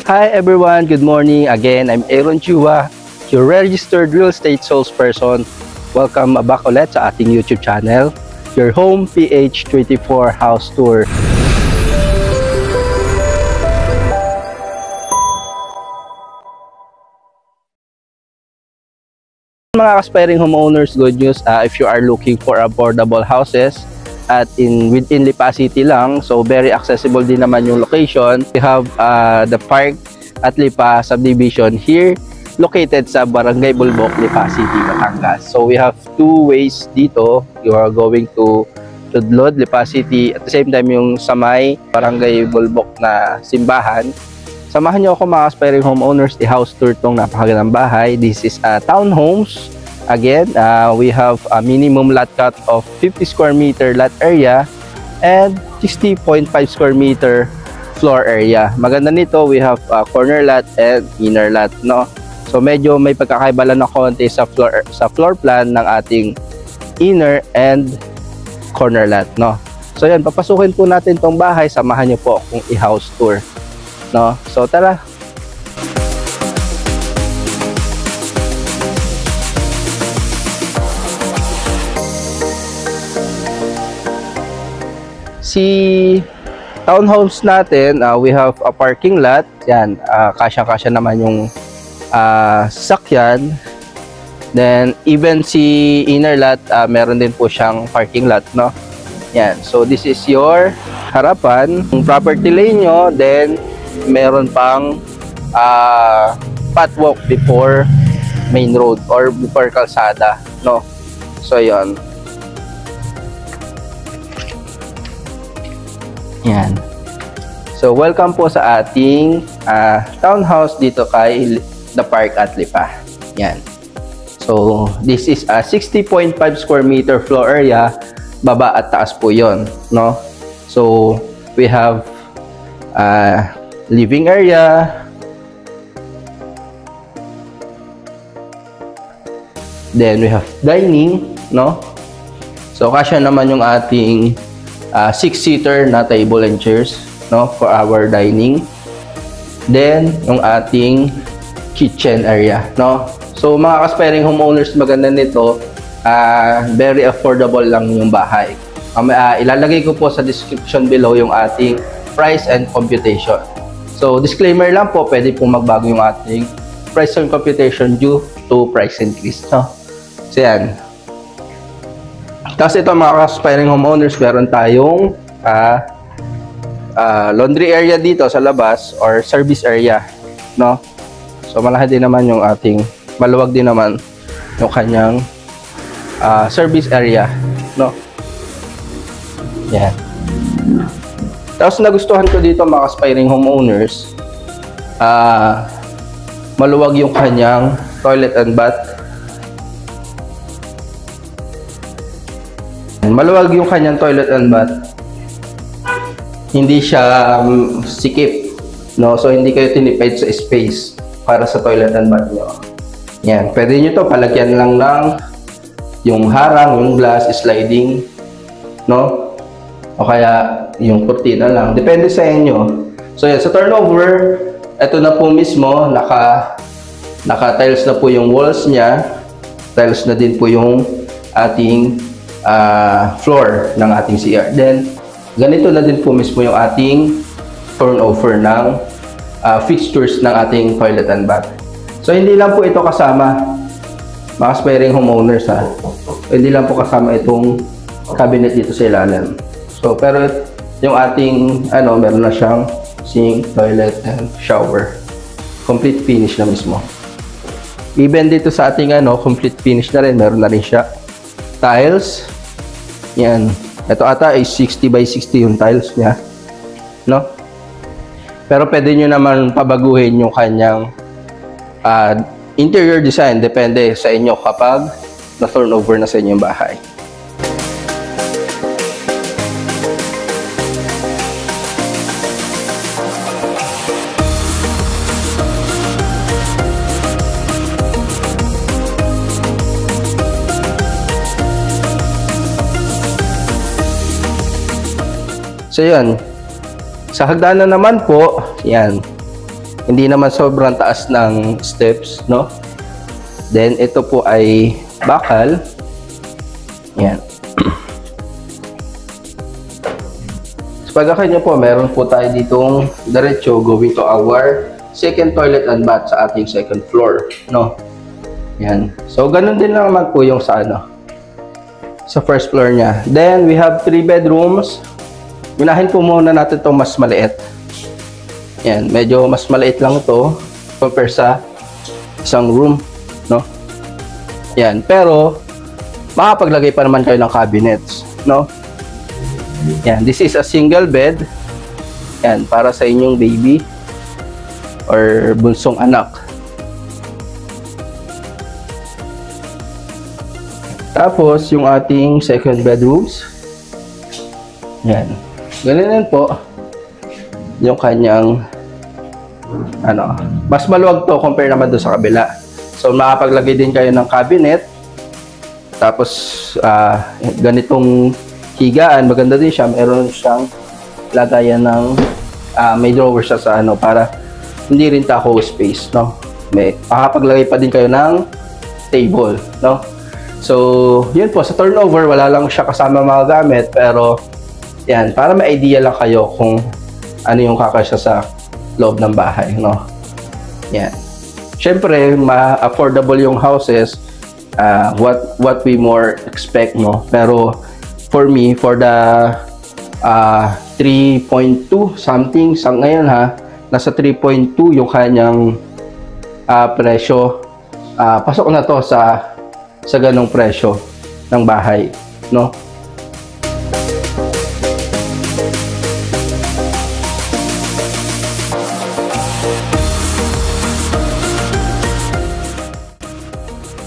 Hi everyone, good morning. Again, I'm Aaron Chua, your registered real estate salesperson. Welcome back ulit sa ating YouTube channel, your home PH24 house tour. Mga aspiring homeowners, good news, if you are looking for affordable houses at within Lipa City lang, so very accessible din naman yung location. We have the park at Lipa subdivision here, located sa Barangay Bulbok, Lipa City, Batangas. So we have two ways dito. You are going to Tudlod, Lipa City, at the same time yung sa may Barangay Bulbok na simbahan. Samahan nyo ako mga aspiring homeowners, i-house tour tong napakagandang bahay. This is townhomes. Again, we have a minimum lot cut of 50 square meter lot area and 60.5 square meter floor area. Maganda nito, we have corner lot and inner lot, no? So medyo may pagkakaiba lang na konti sa floor plan ng ating inner and corner lot, no? So yan, papasukin po natin tong bahay. Samahan niyo po akong i-house tour, no? So tara. Si townhomes natin, we have a parking lot. Yan, kasya-kasya naman yung sasakyan. Then even si inner lot, meron din po siyang parking lot, no? Yan, so this is your harapan, yung property lane nyo. Then meron pang pathwalk before main road or before kalsada, no? So yon. Yan. So welcome po sa ating townhouse dito kay The Park at Lipa. Yan. So this is a 60.5 square meter floor area, baba at taas po yon, no? So we have living area, then we have dining, no? So kasya naman yung ating 6-seater na table and chairs, no, for our dining. Then yung ating kitchen area, no? So mga aspiring homeowners, maganda nito, very affordable lang yung bahay. Ilalagay ko po sa description below yung ating price and computation. So disclaimer lang po, pwede pong magbago yung ating price and computation due to price increase, no? So yan. Tapos ito mga aspiring homeowners, meron tayong laundry area dito sa labas or service area, no? So malaki din naman yung ating, maluwag din naman yung kanyang service area, no? Yan. Tapos nagustuhan ko dito mga aspiring homeowners, maluwag yung kanyang toilet and bath. Maluwag yung kanyang toilet and bath. Hindi siya sikip, no? So hindi kayo tinipid sa space para sa toilet and bath nyo. Yan, pwede nyo to palagyan lang ng yung harang, yung glass sliding, no? O kaya yung kurtina lang, depende sa inyo. So yan, sa turnover, ito na po mismo, naka tiles na po yung walls niya, tiles na din po yung ating floor ng ating CR. Then ganito na din po mismo yung ating turnover ng fixtures ng ating toilet and bath. So hindi lang po ito kasama mga aspiring homeowners, ha. Hindi lang po kasama itong cabinet dito sa ilalim. So pero yung ating meron na siyang sink, toilet and shower. Complete finish na mismo. Even dito sa ating complete finish na rin, meron na rin siya tiles. Yan. Ito ata ay 60 by 60 yung tiles niya, no? Pero pwede nyo naman pabaguhin yung kanyang interior design. Depende sa inyo kapag na-turnover na sa inyo yung bahay. So yan, sa hagdanan naman po, yan, Hindi naman sobrang taas ng steps, no? Then, ito po ay bakal. Yan. So, pagkakanya po, meron po tayo ditong diretso going to our second toilet and bath sa ating second floor, no? Yan. So, ganun din naman po yung sa sa first floor niya. Then, we have 3 bedrooms. Unahin po muna natin itong mas maliit. Yan. Medyo mas maliit lang ito compare sa isang room, no? Yan. Pero, makapaglagay pa naman kayo ng cabinets, no? Yan. This is a single bed. Yan. Para sa inyong baby or bunsong anak. Tapos, yung ating second bedrooms. Yan. Ganun po yung kanyang mas maluwag to compare naman doon sa kabila. So, makapaglagay din kayo ng cabinet. Tapos, ganitong higaan. Maganda din siya. Meron siyang lagayan ng may drawer siya sa para hindi rin tako space, no? Makapaglagay pa din kayo ng table, no? So, yun po. Sa turnover, wala lang siya kasama mga gamit. Pero, yan. Para may idea lang kayo kung ano yung kakasya sa loob ng bahay, no? Yan. Siyempre, ma-affordable yung houses. What we more expect, no? Pero, for me, for the 3.2 something, sa ngayon nasa 3.2 yung kanyang presyo. Pasok na to sa ganong presyo ng bahay, no?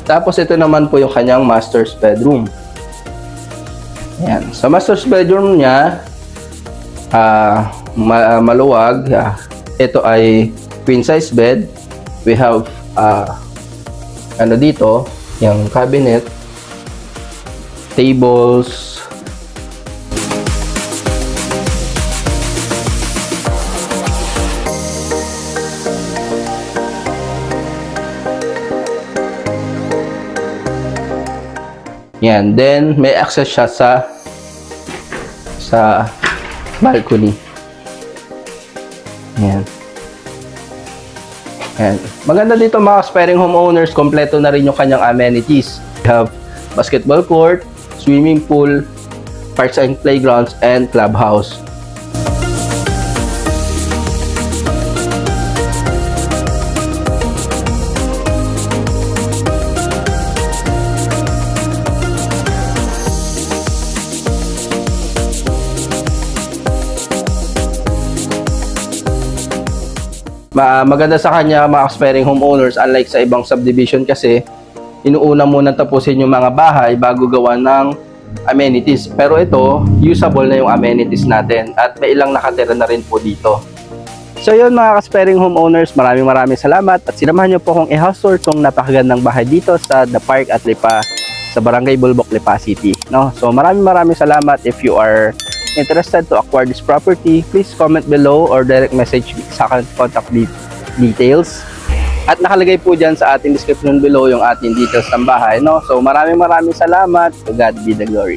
Tapos ito naman po yung kanyang master's bedroom. Ayan. Sa master's bedroom niya, maluwag. Ito ay queen size bed. We have dito, yung cabinet, tables, yan. Then, may access siya sa balcony. Yan. Yan. Maganda dito mga aspiring homeowners, kompleto na rin yung kanyang amenities. We have basketball court, swimming pool, parks and playgrounds, and clubhouse. Maganda sa kanya mga aspiring homeowners, unlike sa ibang subdivision kasi inuuna muna tapusin yung mga bahay bago gawa ng amenities. Pero ito, usable na yung amenities natin at may ilang nakatira na rin po dito. So yun mga aspiring homeowners, maraming salamat at sinamahan nyo po kong i-house tour tong napakagandang bahay dito sa The Park at Lipa sa Barangay Bulbok, Lipa City, no? So maraming salamat. If you are interested to acquire this property, please comment below or direct message sa akin contact details. At nakalagay po dyan sa ating description below yung ating details ng bahay, no? So maraming salamat. To God be the glory.